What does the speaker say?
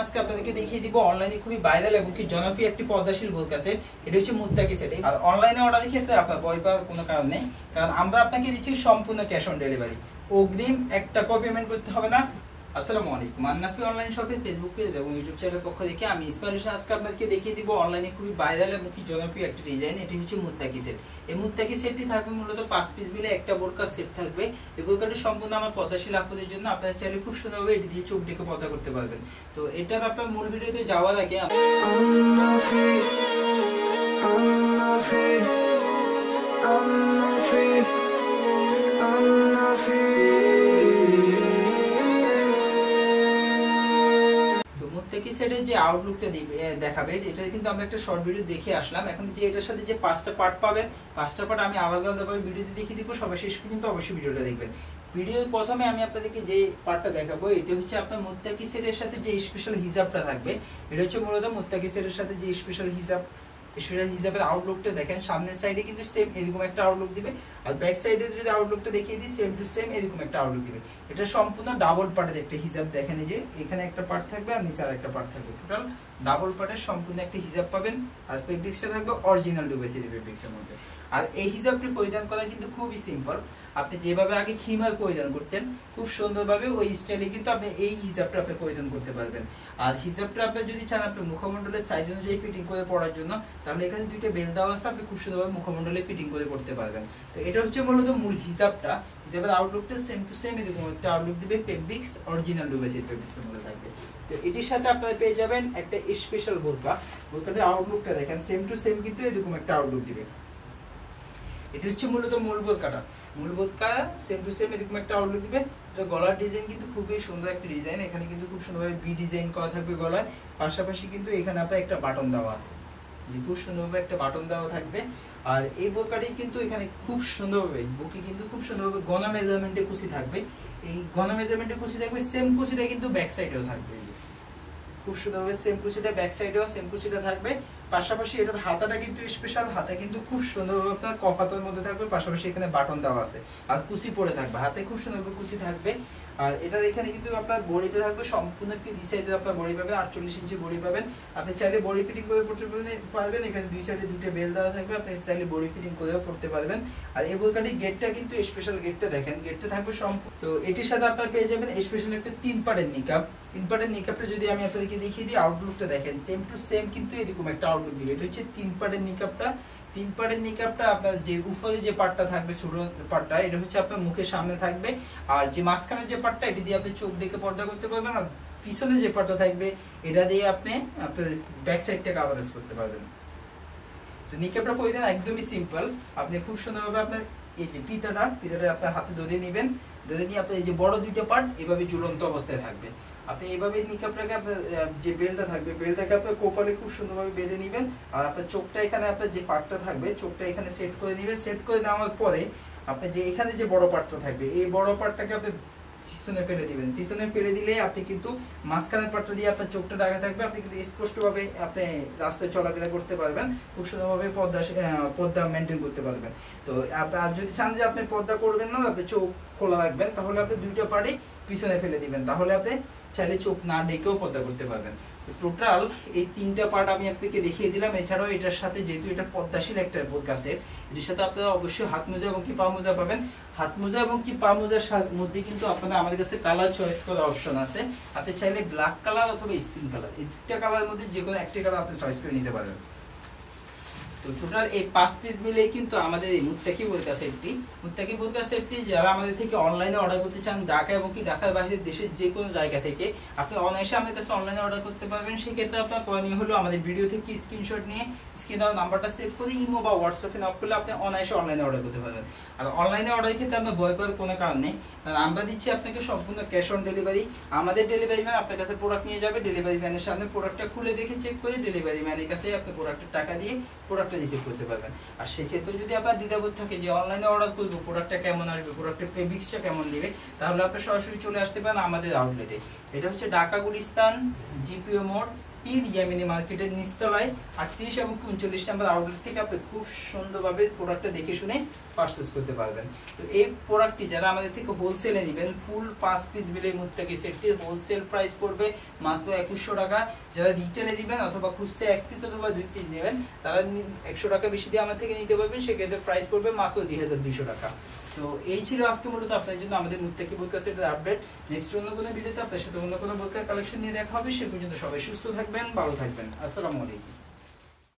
আজকে আপনাদেরকে দেখিয়ে দিব অনলাইনে খুবই ভাইরাল এবং কি জনপ্রিয় একটি পর্দাশীল বোরকা সেট। এটা হচ্ছে মুত্তাকি সেট। আর অনলাইনে অর্ডারের ক্ষেত্রে আপনার ভয় পাওয়ার কোনো কারণ নেই, কারণ আমরা আপনাকে দিচ্ছি সম্পূর্ণ ক্যাশ অন ডেলিভারি। অগ্রিম 1 টাকাও পেমেন্ট করতে হবে না। আসসালামু আলাইকুম, মান্নাফি অনলাইন শপের ফেসবুক পেজ এবং ইউটিউব চ্যানেলের পক্ষ থেকে আমি ইসমাইল হোসেন আজকে আপনাদেরকে দেখিয়ে দিব অনলাইনে খুবই ভাইরাল এবং কি জনপ্রিয় একটি ডিজাইন। এটি হচ্ছে মুত্তাকি সেট। এই মুত্তাকি সেটটি থাকবে মূলত 5 পিস মিলে একটা বোরকা সেট থাকবে। এই বোরকাটি সম্পূর্ণ আমার পর্দাশীল আপুদের জন্য। আপনারা চাইলে খুব সুন্দরভাবে এটি দিয়ে চোখ ডেকে পর্দা করতে পারবেন। তো এটার আপনার মূল ভিডিওতে যাওয়ার আগে মুত্তাকি সেটের যে আউটলুকটা দেখাবে এটা কিন্তু আমরা একটা শর্ট ভিডিও দেখে আসলাম। এখন যে এটার সাথে যে 5টা পার্ট পাবেন, 5টা পার্ট আমি আলাদা আলাদাভাবে ভিডিওতে দেখিয়ে দিব। সবাই শেষ পর্যন্ত অবশ্যই ভিডিওটা দেখবেন। ভিডিওর প্রথমে আমি আপনাদেরকে যে পার্টটা দেখাবো এটা হচ্ছে আপনার মুত্তাকি সেটের সাথে যে স্পেশাল হিজাবটা থাকবে। এটা হচ্ছে মূলত মুত্তাকি সেটের সাথে যে স্পেশাল হিজাবের আউটলুকটা দেখেন। সামনের সাইডে কিন্তু সেম এরকম একটা আউটলুক দিবে, আর ব্যাক সাইডে যদি আউটলুকটা দেখিয়ে দিই সেম টু সেম এরকম একটা আউটলুক দিবে। এটা সম্পূর্ণ ডাবল পার্টের একটা হিজাব। দেখেন এই যে এখানে একটা পার্ট থাকবে আর নিচে আরেকটা পার্ট থাকবে। টোটাল ডাবল পার্টের সম্পূর্ণ একটা হিজাব পাবেন। আর ফেব্রিক্সটা থাকবে অরিজিনাল ডুবেসিডি ফেব্রিক্সের মধ্যে। আর এই হিজাবটি পরিধান করা কিন্তু খুবই সিম্পল। আপনি যেভাবে আগে খিমার পরিধান করতেন খুব সুন্দরভাবে ওই স্টাইলে কিন্তু আপনি এই হিজাবটা আপনি পরিধান করতে পারবেন। আর হিজাবটা আপনি যদি চান আপনি মুখমণ্ডলের সাইজ অনুযায়ী ফিটিং করে পরার জন্য, তাহলে এখানে দুইটা বেল দেওয়া আছে, আপনি খুব সুন্দরভাবে মুখমণ্ডলে ফিটিং করে পড়তে পারবেন। তো এটা হচ্ছে মূলত মূল হিজাবটা। হিজাবের আউটলুকটা সেম টু সেম এরকম একটা আউটলুক দিবে, ফেব্রিক্স অরিজিনাল ডুবেসিডি ফেব্রিক্সের মধ্যে থাকবে। তো এটির সাথে আপনারা পেয়ে যাবেন একটা স্পেশাল বোরকা। বোরকাটার আউটলুকটা দেখেন সেম টু সেম কিন্তু এরকম একটা আউটলুক দিবে। এটা হচ্ছে মূলত মূল বোরকাটা। মূল বোরকা সেম টু সেম এরকম একটা আউটলুক দিবে। এটা গলার ডিজাইন কিন্তু খুবই সুন্দর একটা ডিজাইন। এখানে কিন্তু খুব সুন্দরভাবে বি ডিজাইন করা থাকবে গলায়। পাশাপাশি কিন্তু এখানে আপনার একটা বাটন দেওয়া আছে, যে খুব সুন্দরভাবে একটা বাটন দেওয়া থাকবে। আর এই বোরকাটি কিন্তু এখানে খুব সুন্দরভাবে বুকে কিন্তু খুব সুন্দরভাবে গনা মেজারমেন্টে কুচি থাকবে। এই গনা মেজারমেন্টে কুচি থাকবে, সেম কুচিটা কিন্তু ব্যাক সাইডেও থাকবে। এই যে খুব সুন্দরভাবে সেম কুচিটা ব্যাক সাইডেও সেম কুচিটা থাকবে। পাশাপাশি এটার হাতাটা কিন্তু স্পেশাল। হাতে কিন্তু খুব সুন্দরভাবে আপনার কফাতার মধ্যে থাকবে। পাশাপাশি এখানে বাটন দেওয়া আছে আর কুচি পড়ে থাকবে, হাতে খুব সুন্দরভাবে কুচি থাকবে। আর এটার এখানে কিন্তু আপনার বডিটা থাকবে সম্পূর্ণ ফ্রি সাইজের। আপনার বডি পাবেন 48 ইঞ্চি বডি পাবেন। আপনি চাইলে বডি ফিটিং করে পড়তে পারবেন। এখানে দুই সাইডে দুটো বেল দেওয়া থাকবে, আপনি চাইলে বডি ফিটিং করেও পড়তে পারবেন। আর এই বোরকাটির গেটটা কিন্তু স্পেশাল গেটটা দেখেন, গেটটা থাকবে সম্পূর্ণ। তো এটির সাথে আপনার পেয়ে যাবেন স্পেশাল একটা 3 পার্টের নিকাব। 3 পার্টের নিকাবটা যদি আমি আপনাদেরকে দেখিয়ে দিই, আউটলুকটা দেখেন সেম টু সেম কিন্তু এরকম একটা আউটলুক দিবে। এটা হচ্ছে 3 পার্টের নিকাবটা। 3 পার্টের নিকাবটা আপনার যে উপরে যে পার্টটা থাকবে ছোট পার্টটা, এটা হচ্ছে আপনার মুখের সামনে থাকবে। আর যে মাঝখানে যে পার্টটা এটি দিয়ে আপনি চোখ ডেকে পর্দা করতে পারবেন। আর পিছনে যে পার্টটা থাকবে এটা দিয়ে আপনি আপনার ব্যাক সাইডটা কাভারেজ করতে পারবেন। তো নিকাবটা পরিধান একদমই সিম্পল। আপনি খুব সুন্দরভাবে আপনার এই যে পিতাটা আপনার হাতে ধরে নেবেন। ধরে নিয়ে আপনার এই যে বড় দুইটা পার্ট এভাবে ঝুলন্ত অবস্থায় থাকবে। আপনি এইভাবে নিকাবটাকে আপনার যে বেলটা থাকবে বেলটাকে আপনার কোপালে খুব সুন্দরভাবে বেঁধে নেবেন। আর আপনার চোখটা এখানে আপনার যে পার্টটা থাকবে চোখটা এখানে সেট করে নেবেন। সেট করে নেওয়ার পরে আপনি যে এখানে যে বড় পার্টটা থাকবে এই বড় পার্টটাকে আপনি পিছনে ফেলে দিবেন। পিছনে ফেলে দিলে আপনি কিন্তু মাঝখানের পার্টটা দিয়ে আপনার চোখটা ঢাকা থাকবে। আপনি কিন্তু স্পষ্টভাবে আপনি রাস্তায় চলাফেরা করতে পারবেন, খুব সুন্দরভাবে পর্দা মেনটেন করতে পারবেন। তো আর যদি চান যে আপনি পর্দা করবেন না, আপনি চোখ খোলা রাখবেন, তাহলে আপনি দুইটা পার্টই পিছনে ফেলে দিবেন। তাহলে আপনি চাইলে চোখ না ডেকেও পর্দা করতে পারবেন। টোটাল এই 3টা পার্ট আমি আপনাকে দেখিয়ে দিলাম। এছাড়াও এটার সাথে যেহেতু এটা পর্দাশীল একটা বোরকা সেট, এটির সাথে আপনারা অবশ্যই হাত মোজা এবং কি পা মোজা পাবেন। হাত মোজা এবং কি পা মোজার মধ্যে কিন্তু আপনারা আমাদের কাছে কালার চয়েস করার অপশন আছে। আপনি চাইলে ব্ল্যাক কালার অথবা স্কিন কালার, এই দুটো কালারের মধ্যে যে কোনো একটা কালার আপনি চয়েস করে নিতে পারবেন। তো টোটাল এই 5 পিস মিলেই কিন্তু আমাদের এই মুত্তাকি বোরকা সেটটি যারা আমাদের থেকে অনলাইনে অর্ডার করতে চান, ঢাকা এবং কি ঢাকার বাইরে দেশের যে কোনো জায়গা থেকে আপনি অনায়াসে আমাদের কাছে অনলাইনে অর্ডার করতে পারবেন। সেক্ষেত্রে আপনার করণীয় হলো আমাদের ভিডিও থেকে স্ক্রিনশট নিয়ে স্ক্রিনে দেওয়া নাম্বারটা সেভ করে ইমো বা হোয়াটসঅ্যাপে নক করলে আপনি অনায়াসে অনলাইনে অর্ডার করতে পারবেন। আর অনলাইনে অর্ডারের ক্ষেত্রে আপনার ভয় পাওয়ার কোনো কারণ নেই, কারণ আমরা দিচ্ছি আপনাকে সম্পূর্ণ ক্যাশ অন ডেলিভারি। আমাদের ডেলিভারি ম্যান আপনার কাছে প্রোডাক্ট নিয়ে যাবে, ডেলিভারি ম্যানের সামনে প্রোডাক্টটা খুলে দেখে চেক করে ডেলিভারি ম্যানের কাছে আপনি প্রোডাক্টের টাকা দিয়ে প্রোডাক্টটা রিসিভ করতে পারবেন। আর সেক্ষেত্রে যদি আপনার দ্বিধাবোধ থাকে যে অনলাইনে অর্ডার করবো প্রোডাক্টটা কেমন আসবে, প্রোডাক্টের ফেব্রিক্সটা কেমন দিবে, তাহলে আপনি সরাসরি চলে আসতে পারেন আমাদের আউটলেটে। এটা হচ্ছে ঢাকা গুলিস্তান জিপিও মোড় পীর ইয়ামিনী মার্কেটের নিচতলায় 38 এবং 39 নাম্বার আউটলেট থেকে আপনি খুব সুন্দরভাবে প্রোডাক্টটা দেখে শুনে পারচেজ করতে পারবেন। তো এই প্রোডাক্টটি যারা আমাদের থেকে হোলসেলে নেবেন, ফুল 5 পিস মিলে মুত্তাকি সেটটির হোলসেল প্রাইস পড়বে মাত্র 2100 টাকা। যারা রিটেলে দিবেন অথবা খুচরা 1 পিস অথবা 2 পিস নেবেন, তারা 100 টাকা বেশি দিয়ে আমার থেকে নিতে পারবেন, সেক্ষেত্রে প্রাইস পড়বে মাত্র 2200 টাকা। তো এই ছিল আজকে মূলত আপনাদের জন্য আমাদের মুত্তাকি বোরকা সেটের আপডেট। নেক্সট অন্য কোনো ভিডিওতে আপনার সাথে অন্য কোনো বোরকা কালেকশন নিয়ে দেখা হবে। সে পর্যন্ত সবাই সুস্থ থাকবেন, ভালো থাকবেন। আসসালামু আলাইকুম।